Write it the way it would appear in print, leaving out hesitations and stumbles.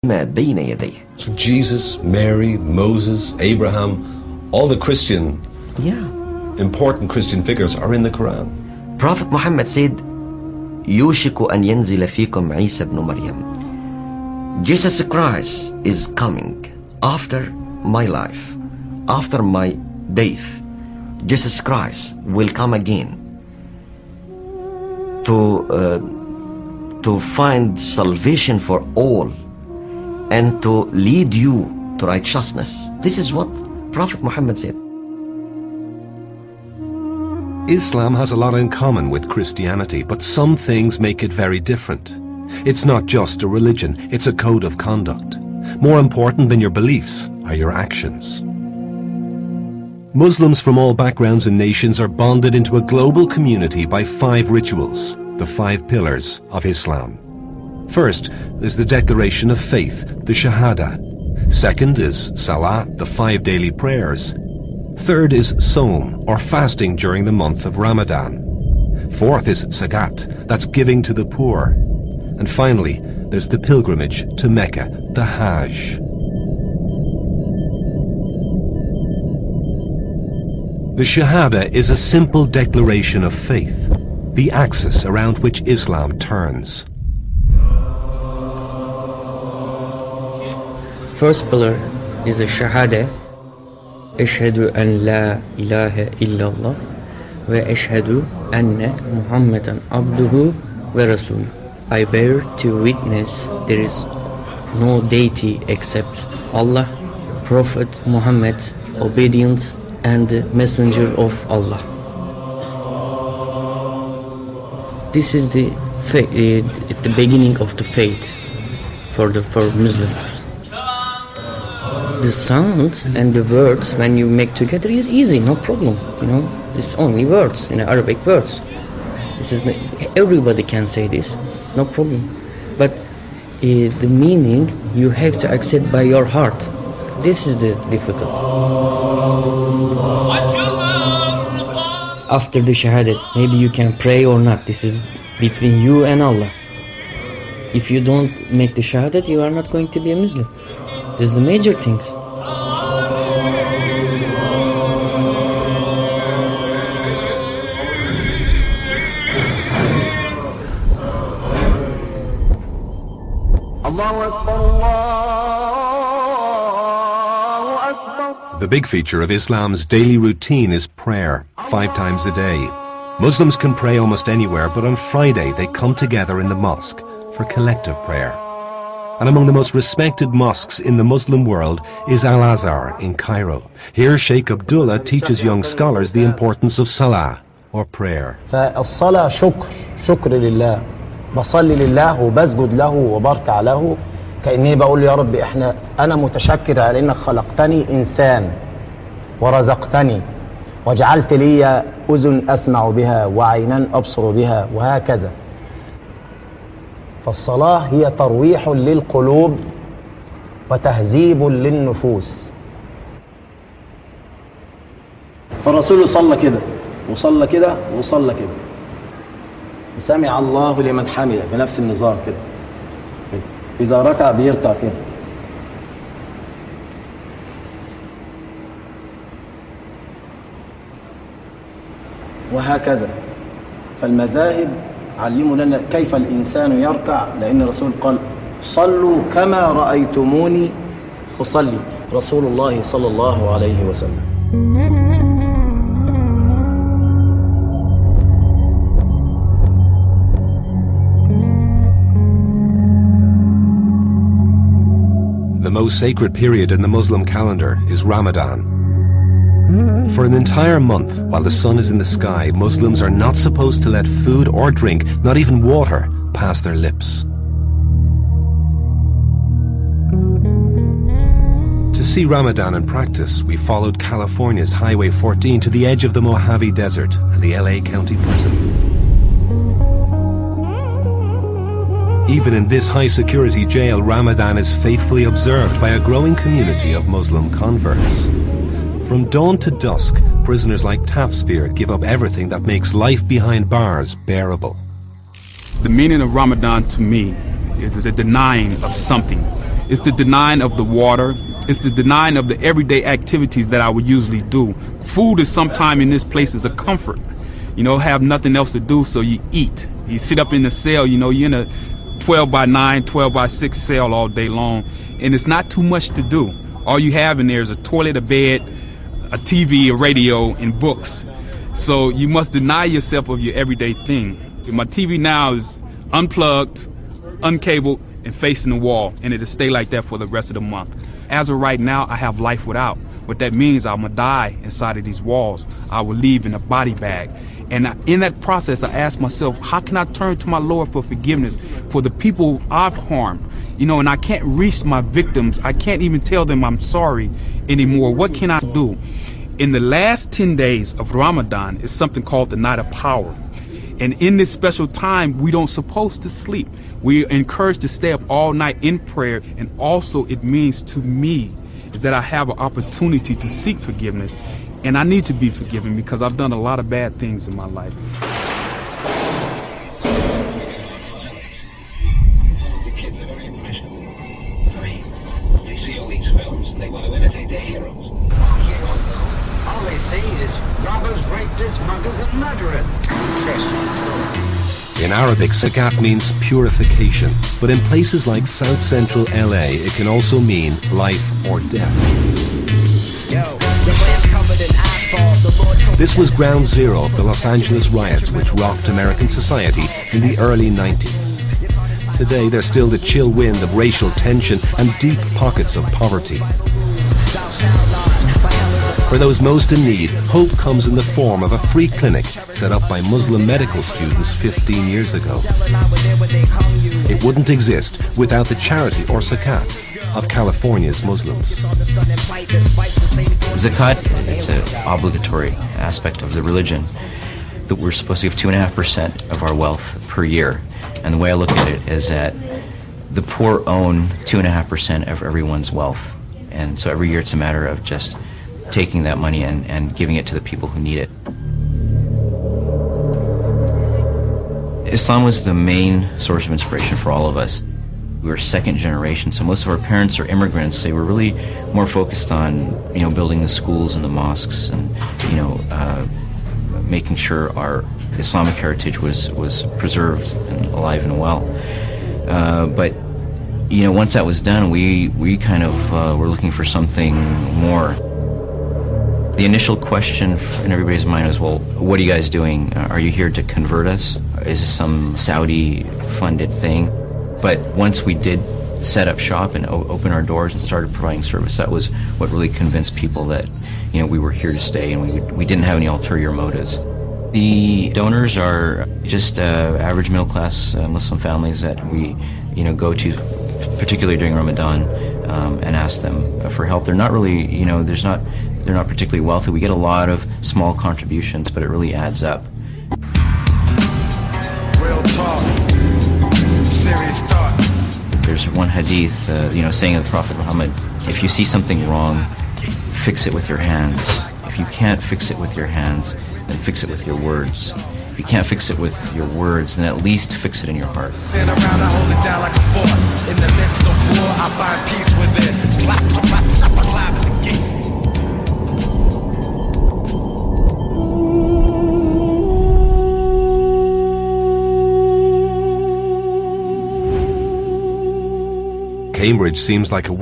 ما بين يديه. So Jesus, Mary, Moses, Abraham, all the important Christian figures are in the Quran. Prophet Muhammad said, يوشك أن ينزل فيكم عيسى بن مريم. Jesus Christ is coming after my life, after my death. Jesus Christ will come again to find salvation for all and to lead you to righteousness. This is what Prophet Muhammad said. Islam has a lot in common with Christianity, but some things make it very different. It's not just a religion, it's a code of conduct. More important than your beliefs are your actions. Muslims from all backgrounds and nations are bonded into a global community by 5 rituals, the 5 pillars of Islam. First, there's the declaration of faith, the Shahada. Second is Salah, the 5 daily prayers. Third is Sawm, or fasting during the month of Ramadan. Fourth is Zakat, that's giving to the poor. And finally, there's the pilgrimage to Mecca, the Hajj. The Shahada is a simple declaration of faith, the axis around which Islam turns. First pillar is the Shahada. Ashhadu an la ilaha illallah wa ashhadu anna Muhammadan abduhu wa rasuluh. I bear to witness there is no deity except Allah, Prophet Muhammad, obedient and messenger of Allah. This is the beginning of the faith for Muslims. The sound and the words when you make together is easy, no problem. It's only words, Arabic words. Everybody can say this, no problem. But the meaning you have to accept by your heart. This is the difficult. After the Shahadat, maybe you can pray or not. This is between you and Allah. If you don't make the Shahadat, you are not going to be a Muslim. This is the major things. The big feature of Islam's daily routine is prayer, 5 times a day. Muslims can pray almost anywhere, but on Friday they come together in the mosque for collective prayer. And among the most respected mosques in the Muslim world is Al-Azhar in Cairo. Here Sheikh Abdullah teaches young scholars the importance of Salah, or prayer. فالصلاة شكر لله بصلي لله وبسجد له وبركع له كأني بقول يا رب أنا متشكر على إنك خلقتني إنسان ورزقتني وجعلت لي أذن أسمع بها وعينا أبصر بها وهكذا. فالصلاة هي ترويح للقلوب وتهذيب للنفوس. فالرسول صلى كده وصلى كده وصلى كده وسمع الله لمن حمده بنفس النظام كده. إذا ركع بيركع كده. وهكذا. فالمذاهب علموا لنا كيف الإنسان يركع لأن الرسول قال صلوا كما رأيتموني أصلي. رسول الله صلى الله عليه وسلم. The most sacred period in the Muslim calendar is Ramadan. For an entire month, while the sun is in the sky, Muslims are not supposed to let food or drink, not even water, pass their lips. To see Ramadan in practice, we followed California's Highway 14 to the edge of the Mojave Desert and the LA County Prison. Even in this high-security jail, Ramadan is faithfully observed by a growing community of Muslim converts. From dawn to dusk, prisoners like Tafsir give up everything that makes life behind bars bearable. The meaning of Ramadan to me is the denying of something. It's the denying of the water. It's the denying of the everyday activities that I would usually do. Food is sometime in this place is a comfort. You know, have nothing else to do, so you eat. You sit up in the cell, you know, you're in a 12 by 9, 12 by 6 cell all day long, and it's not too much to do. All you have in there is a toilet, a bed, a TV, a radio, and books. So you must deny yourself of your everyday thing. My TV now is unplugged, uncabled, and facing the wall, and it'll stay like that for the rest of the month. As of right now, I have life without. What that means, I'm gonna die inside of these walls. I will leave in a body bag. And in that process, I ask myself, how can I turn to my Lord for forgiveness for the people I've harmed? You know, and I can't reach my victims. I can't even tell them I'm sorry anymore. What can I do? In the last 10 days of Ramadan is something called the Night of Power. And in this special time, we don't supposed to sleep. We are encouraged to stay up all night in prayer. And also it means to me is that I have an opportunity to seek forgiveness. And I need to be forgiven because I've done a lot of bad things in my life. The kids are very impressionable. They see all these films and they want to imitate their heroes. All they see is robbers, rapists, muggers, and murderers. In Arabic, zakat means purification, but in places like South Central LA, it can also mean life or death. This was ground zero of the Los Angeles riots which rocked American society in the early 90s. Today, there's still the chill wind of racial tension and deep pockets of poverty. For those most in need, hope comes in the form of a free clinic set up by Muslim medical students 15 years ago. It wouldn't exist without the charity or zakat of California's Muslims. Zakat, it's an obligatory aspect of the religion that we're supposed to give 2.5% of our wealth per year. And the way I look at it is that the poor own 2.5% of everyone's wealth. And so every year it's a matter of just taking that money and giving it to the people who need it. Islam was the main source of inspiration for all of us. We were second generation, so most of our parents are immigrants. They were really more focused on, you know, building the schools and the mosques and, you know, making sure our Islamic heritage was preserved and alive and well. But, you know, once that was done, we kind of were looking for something more. The initial question in everybody's mind was, well, what are you guys doing? Are you here to convert us? Is this some Saudi-funded thing? But once we did set up shop and open our doors and started providing service, that was what really convinced people that, you know, we were here to stay and we didn't have any ulterior motives. The donors are just average middle-class Muslim families that we, you know, go to, particularly during Ramadan, and ask them for help. They're not really, you know, they're not particularly wealthy. We get a lot of small contributions, but it really adds up. Real talk, serious thought. There's one hadith, you know, saying of the Prophet Muhammad, if you see something wrong, fix it with your hands. If you can't fix it with your hands, then fix it with your words. If you can't fix it with your words, then at least fix it in your heart. Stand around, I hold it down like a fort. In the midst of war, I find peace within. My climb is a gate. Cambridge seems like a